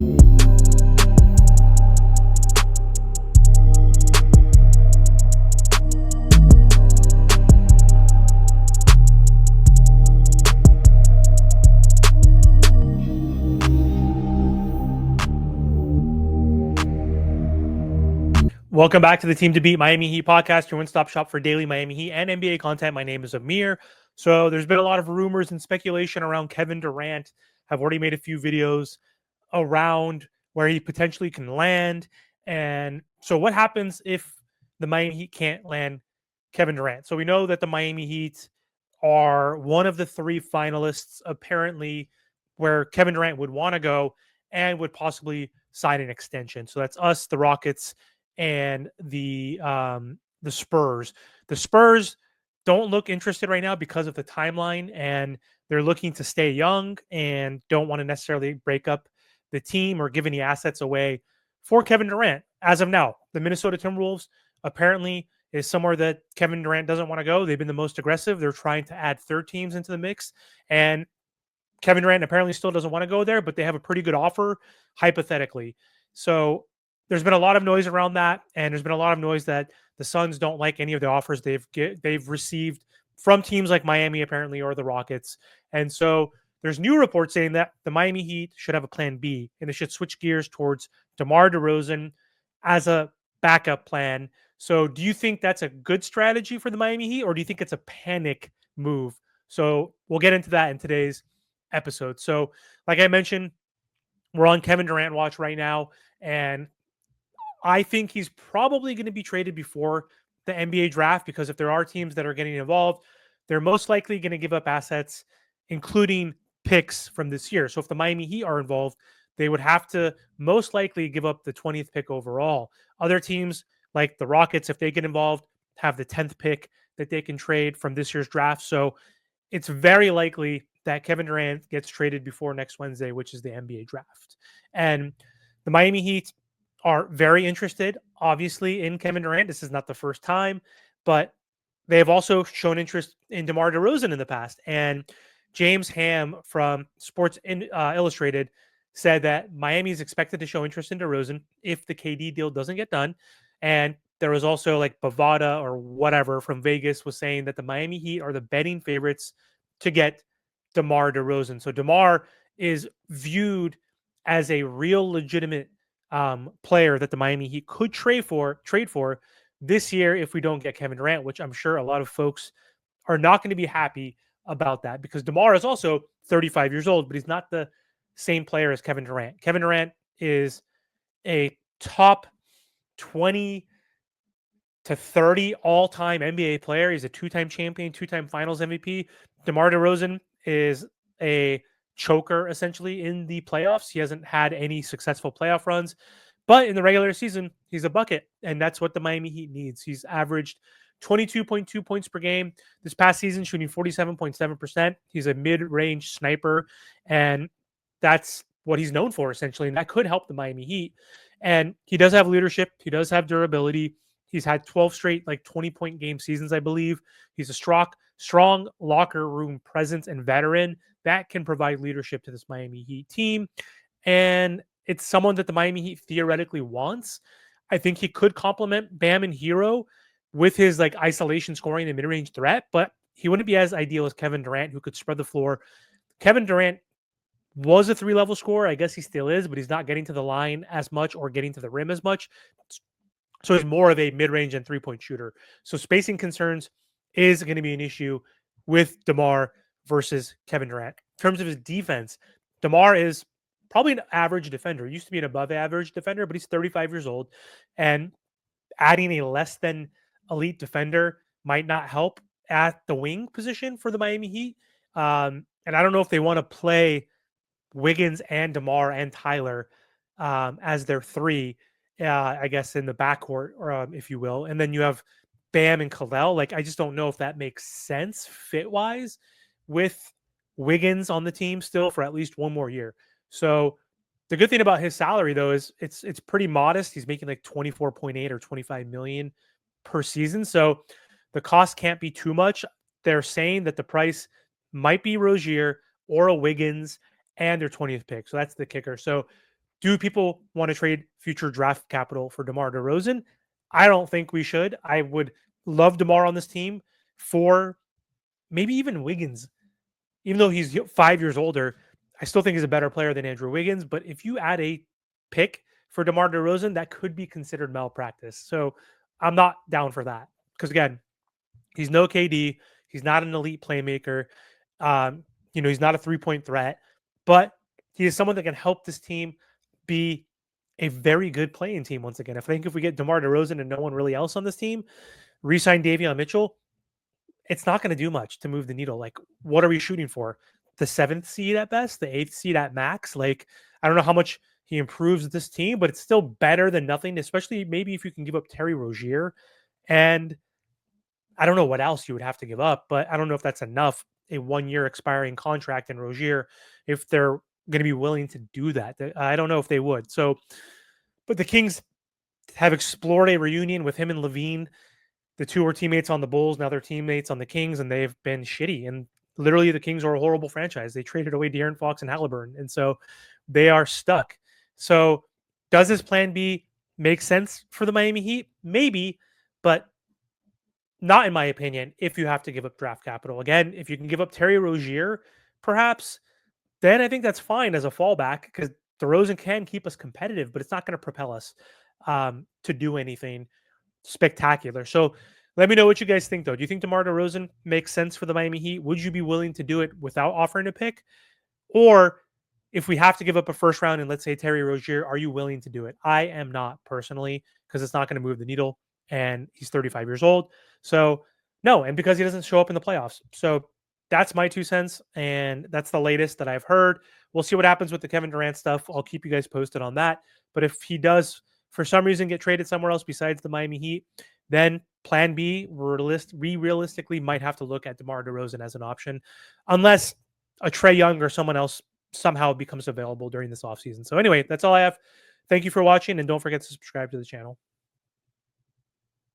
Welcome back to the Team to Beat Miami Heat podcast, your one-stop shop for daily Miami Heat and NBA content. My name is Amir. So there's been a lot of rumors and speculation around Kevin Durant. I've already made a few videos around where he potentially can land. And so what happens if the Miami Heat can't land Kevin Durant? So we know that the Miami Heat are one of the three finalists, apparently, where Kevin Durant would want to go and would possibly sign an extension. So that's us, the Rockets, and the Spurs. The Spurs don't look interested right now because of the timeline, and they're looking to stay young and don't want to necessarily break up the team or give any assets away for Kevin Durant. As of now, the Minnesota Timberwolves apparently is somewhere that Kevin Durant doesn't want to go. They've been the most aggressive. They're trying to add third teams into the mix, and Kevin Durant apparently still doesn't want to go there, but they have a pretty good offer, hypothetically. So there's been a lot of noise around that, and there's been a lot of noise that the Suns don't like any of the offers they've received from teams like Miami, apparently, or the Rockets. And so there's new reports saying that the Miami Heat should have a plan B, and they should switch gears towards DeMar DeRozan as a backup plan. So do you think that's a good strategy for the Miami Heat, or do you think it's a panic move? So we'll get into that in today's episode. So, like I mentioned, we're on Kevin Durant watch right now, and I think he's probably going to be traded before the NBA draft because if there are teams that are getting involved, they're most likely going to give up assets, including picks from this year. So if the Miami Heat are involved, they would have to most likely give up the 20th pick overall. Other teams like the Rockets, if they get involved, have the 10th pick that they can trade from this year's draft. So it's very likely that Kevin Durant gets traded before next Wednesday, which is the NBA draft. And the Miami Heat are very interested, obviously, in Kevin Durant. This is not the first time, but they have also shown interest in DeMar DeRozan in the past. And James Ham from Illustrated said that Miami is expected to show interest in DeRozan if the KD deal doesn't get done. And there was also like Bovada or whatever from Vegas was saying that the Miami Heat are the betting favorites to get DeMar DeRozan. So DeMar is viewed as a real legitimate player that the Miami Heat could trade for this year if we don't get Kevin Durant, which I'm sure a lot of folks are not going to be happy about that because DeMar is also 35 years old, but he's not the same player as Kevin Durant. Kevin Durant is a top 20 to 30 all-time NBA player. He's a two-time champion, two-time finals MVP. DeMar DeRozan is a choker essentially in the playoffs. He hasn't had any successful playoff runs, but in the regular season, he's a bucket, and that's what the Miami Heat needs. He's averaged 22.2 points per game this past season, shooting 47.7%. He's a mid-range sniper, and that's what he's known for essentially, and that could help the Miami Heat. And he does have leadership. He does have durability. He's had 12 straight 20-point game seasons, I believe. He's a strong locker room presence and veteran that can provide leadership to this Miami Heat team. And it's someone that the Miami Heat theoretically wants. I think he could complement Bam and Herro with his isolation scoring and mid-range threat, but he wouldn't be as ideal as Kevin Durant, who could spread the floor. Kevin Durant was a three-level scorer. I guess he still is, but he's not getting to the line as much or getting to the rim as much. So he's more of a mid-range and three-point shooter. So spacing concerns is going to be an issue with DeMar versus Kevin Durant. In terms of his defense, DeMar is probably an average defender. He used to be an above-average defender, but he's 35 years old. And adding a less than elite defender might not help at the wing position for the Miami Heat. And I don't know if they want to play Wiggins and DeMar and Tyler as their three, I guess, in the backcourt, or if you will. And then you have Bam and Khalil. I just don't know if that makes sense fit-wise with Wiggins on the team still for at least one more year. So the good thing about his salary, though, is it's pretty modest. He's making 24.8 or 25 million per season. So the cost can't be too much. They're saying that the price might be Rozier or a Wiggins and their 20th pick. So that's the kicker. So Do people want to trade future draft capital for DeMar DeRozan? I don't think we should. I would love DeMar on this team for maybe even Wiggins. Even though he's 5 years older, I still think he's a better player than Andrew Wiggins. But if you add a pick for DeMar DeRozan, that could be considered malpractice. So I'm not down for that. Because again, he's no KD. He's not an elite playmaker. He's not a 3-point threat, but he is someone that can help this team be a very good playing team once again. I think if we get DeMar DeRozan and no one really else on this team, re-sign Davion Mitchell, it's not going to do much to move the needle. Like, what are we shooting for? The 7th seed at best, the 8th seed at max? Like, I don't know how much he improves this team, but it's still better than nothing, especially maybe if you can give up Terry Rozier. And I don't know what else you would have to give up, but I don't know if that's enough. A 1-year expiring contract in Rozier, if they're going to be willing to do that. I don't know if they would. So, but the Kings have explored a reunion with him and Levine. The two were teammates on the Bulls. Now they're teammates on the Kings, and they've been shitty. And literally, the Kings are a horrible franchise. They traded away De'Aaron Fox and Halliburton, and so they are stuck. So, does this plan B make sense for the Miami Heat? Maybe, but not in my opinion. If you have to give up draft capital again, if you can give up Terry Rozier, perhaps, then I think that's fine as a fallback because DeRozan can keep us competitive, but it's not going to propel us to do anything spectacular. So let me know what you guys think, though. Do you think DeMar DeRozan makes sense for the Miami Heat? Would you be willing to do it without offering a pick? Or if we have to give up a first round and let's say Terry Rozier, are you willing to do it? I am not personally because it's not going to move the needle and he's 35 years old. So no, and because he doesn't show up in the playoffs. So that's my 2 cents, and that's the latest that I've heard. We'll see what happens with the Kevin Durant stuff. I'll keep you guys posted on that. But if he does, for some reason, get traded somewhere else besides the Miami Heat, then plan B, we realistically might have to look at DeMar DeRozan as an option, unless a Trae Young or someone else somehow becomes available during this offseason. So anyway, that's all I have. Thank you for watching, and don't forget to subscribe to the channel.